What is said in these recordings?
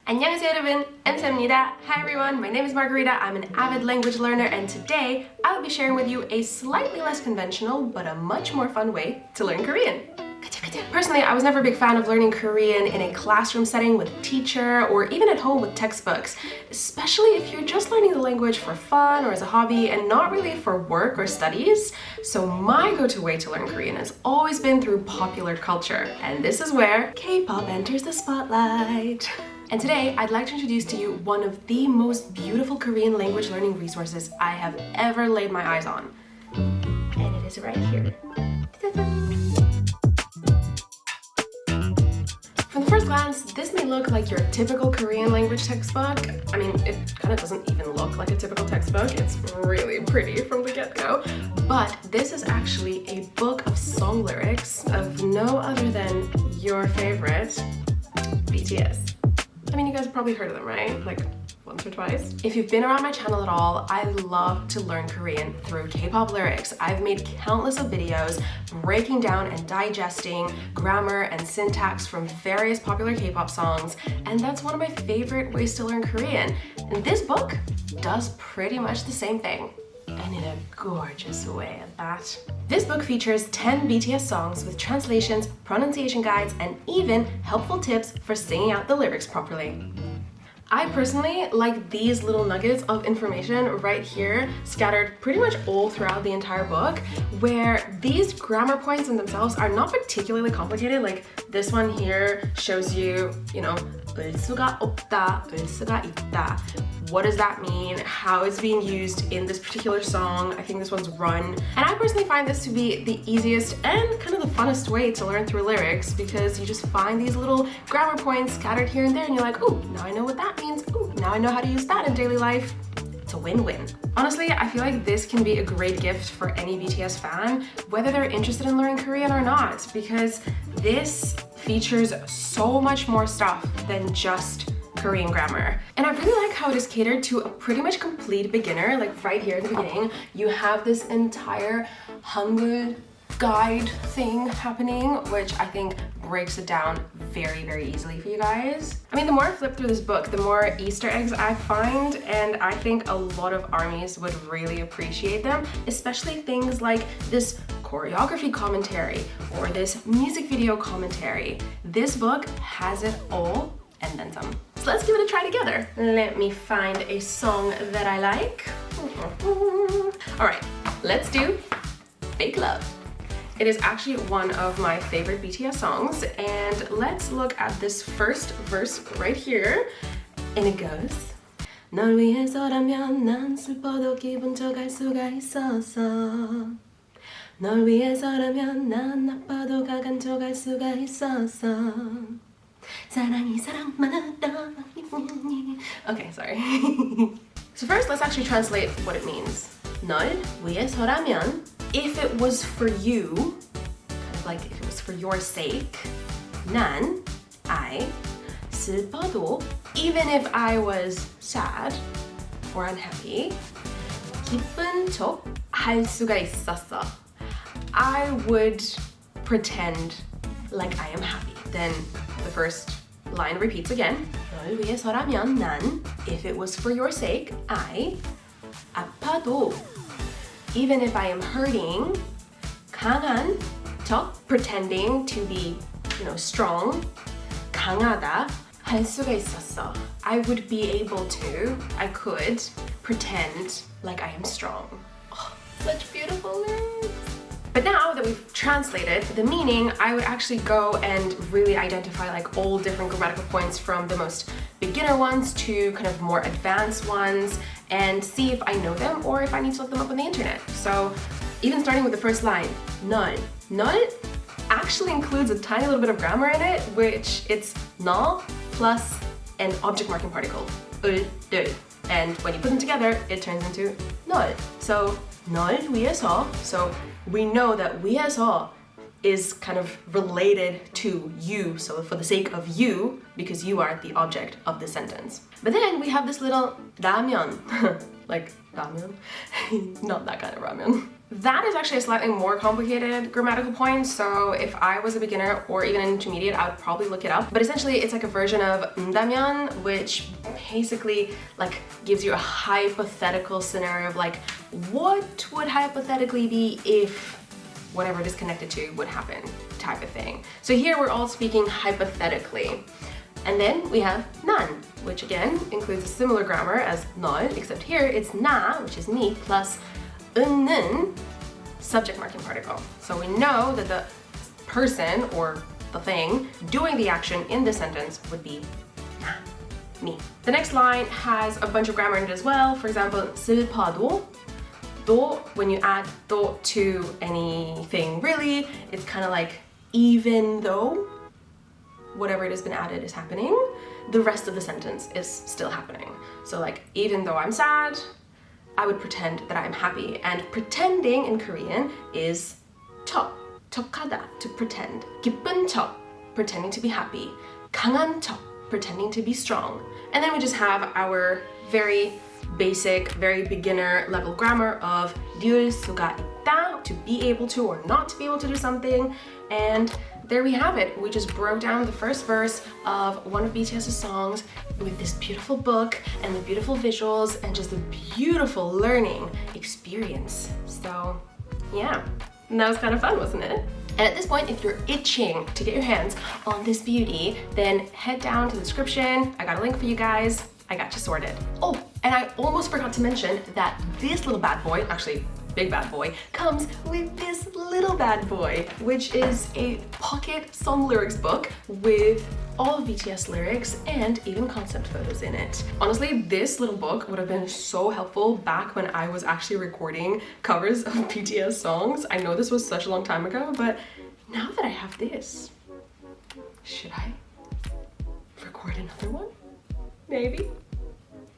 안녕하세요 여러분, 엠쌤입니다. Hi everyone, my name is Margarita. I'm an avid language learner and today I'll be sharing with you a slightly less conventional but a much more fun way to learn Korean. Personally, I was never a big fan of learning Korean in a classroom setting with a teacher or even at home with textbooks, especially if you're just learning the language for fun or as a hobby and not really for work or studies. So my go-to way to learn Korean has always been through popular culture, and this is where K-pop enters the spotlight. And today, I'd like to introduce to you one of the most beautiful Korean language learning resources I have ever laid my eyes on. And it is right here. From the first glance, this may look like your typical Korean language textbook. I mean, it kind of doesn't even look like a typical textbook. It's really pretty from the get-go. But this is actually a book of song lyrics of no other than your favorite, BTS. I mean, you guys have probably heard of them, right? Like, once or twice. If you've been around my channel at all, I love to learn Korean through K-pop lyrics. I've made countless of videos breaking down and digesting grammar and syntax from various popular K-pop songs, and that's one of my favorite ways to learn Korean. And this book does pretty much the same thing, and in a gorgeous way at that. This book features 10 BTS songs with translations, pronunciation guides, and even helpful tips for singing out the lyrics properly. I personally like these little nuggets of information right here scattered pretty much all throughout the entire book, where these grammar points in themselves are not particularly complicated. Like this one here shows you, 을 수가 없다, 을 수가 있다. What does that mean? How it's being used in this particular song? I think this one's Run. And I personally find this to be the easiest and kind of the funnest way to learn through lyrics, because you just find these little grammar points scattered here and there and you're like, oh, now I know what that means. Oh, now I know how to use that in daily life. It's a win-win. Honestly, I feel like this can be a great gift for any BTS fan, whether they're interested in learning Korean or not, because this features so much more stuff than just Korean grammar. And I really like how it is catered to a pretty much complete beginner. Like right here at the beginning, you have this entire Hangul guide thing happening, which I think breaks it down very, very easily for you guys. I mean, the more I flip through this book, the more Easter eggs I find, and I think a lot of armies would really appreciate them, especially things like this choreography commentary or this music video commentary. This book has it all and then some. So let's give it a try together. Let me find a song that I like. All right, let's do Fake Love. It is actually one of my favorite BTS songs, and let's look at this first verse right here, and it goes 널 위해서라면 난 슬퍼도 기분 좋아할 수가 있었어 널 위해서라면 난 나빠도 가간져갈 수가 있었어 사랑이 사랑만하다. Okay, sorry. So first, let's actually translate what it means. 널 위해서라면, if it was for you, kind of like if it was for your sake. 난, I, 슬퍼도, even if I was sad or unhappy. 기쁜 척 할 수가 있었어. I would pretend like I am happy. Then the first line repeats again. 널 위해서라면 난, if it was for your sake, I, 아파도, even if I am hurting, 강한 척, pretending to be, strong, 강하다, 할 수가 있었어. I would be able to, I could, pretend like I am strong. Oh, such beautiful lyrics. But now that we've translated the meaning, I would actually go and really identify like all different grammatical points from the most beginner ones to kind of more advanced ones and see if I know them or if I need to look them up on the internet. So even starting with the first line, 널. 널 actually includes a tiny little bit of grammar in it, which it's 너 plus an object marking particle, 을, 들. And when you put them together, it turns into 널. So 널 위해서, so we know that 위해서 is kind of related to you, so for the sake of you, because you are the object of the sentence. But then we have this little 라면, like ramen, not that kind of ramen. That is actually a slightly more complicated grammatical point, so if I was a beginner or even an intermediate, I would probably look it up. But essentially, it's like a version of nda면, which basically like gives you a hypothetical scenario of like, what would hypothetically be if whatever it is connected to would happen, type of thing. So here we're all speaking hypothetically. And then we have nan, which again includes a similar grammar as nol, except here it's na, which is me, plus 는, subject marking particle. So we know that the person or the thing doing the action in this sentence would be na, me. The next line has a bunch of grammar in it as well. For example, 슬퍼도, do, when you add do to anything really, it's kind of like even though whatever it has been added is happening, the rest of the sentence is still happening. So like, even though I'm sad, I would pretend that I'm happy. And pretending in Korean is 척, 척하다, to pretend. 기쁜 척, pretending to be happy. 강한 척, pretending to be strong. And then we just have our very basic, very beginner level grammar of 될 수가 있다, to be able to or not to be able to do something. And there we have it. We just broke down the first verse of one of BTS's songs with this beautiful book and the beautiful visuals and just the beautiful learning experience. So yeah, and that was kind of fun, wasn't it? And at this point, if you're itching to get your hands on this beauty, then head down to the description. I got a link for you guys. I got you sorted. Oh, and I almost forgot to mention that this little bad boy, actually big bad boy, comes with this little bad boy, which is a pocket song lyrics book with all of BTS lyrics and even concept photos in it. Honestly, this little book would have been so helpful back when I was actually recording covers of BTS songs. I know this was such a long time ago, but now that I have this, should I record another one? Maybe?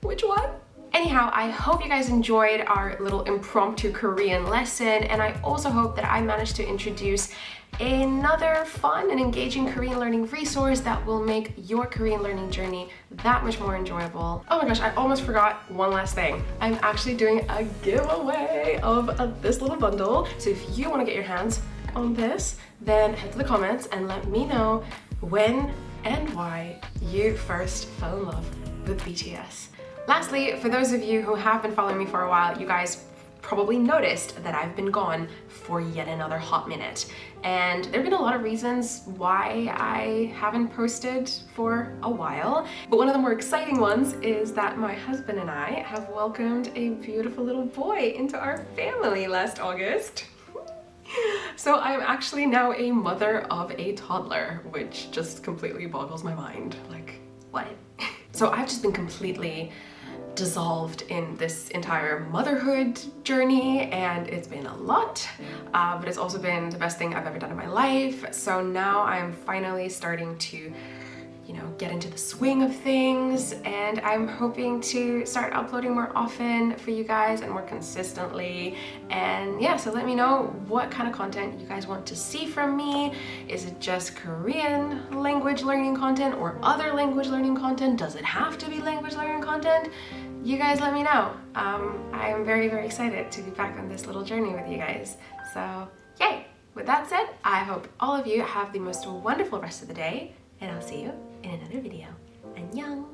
Which one? Anyhow, I hope you guys enjoyed our little impromptu Korean lesson, and I also hope that I managed to introduce another fun and engaging Korean learning resource that will make your Korean learning journey that much more enjoyable. Oh my gosh, I almost forgot one last thing. I'm actually doing a giveaway of this little bundle. So if you want to get your hands on this, then head to the comments and let me know when and why you first fell in love with BTS. Lastly, for those of you who have been following me for a while, you guys probably noticed that I've been gone for yet another hot minute. And there have been a lot of reasons why I haven't posted for a while. But one of the more exciting ones is that my husband and I have welcomed a beautiful little boy into our family last August. So I'm actually now a mother of a toddler, which just completely boggles my mind. Like, what? So I've just been completely dissolved in this entire motherhood journey, and it's been a lot, but it's also been the best thing I've ever done in my life. So now I'm finally starting to, you know, get into the swing of things, and I'm hoping to start uploading more often for you guys and more consistently. And yeah, so let me know what kind of content you guys want to see from me. Is it just Korean language learning content or other language learning content? Does it have to be language learning content? You guys let me know. I am very, very excited to be back on this little journey with you guys. So yay! With that said, I hope all of you have the most wonderful rest of the day, and I'll see you in another video. 안녕!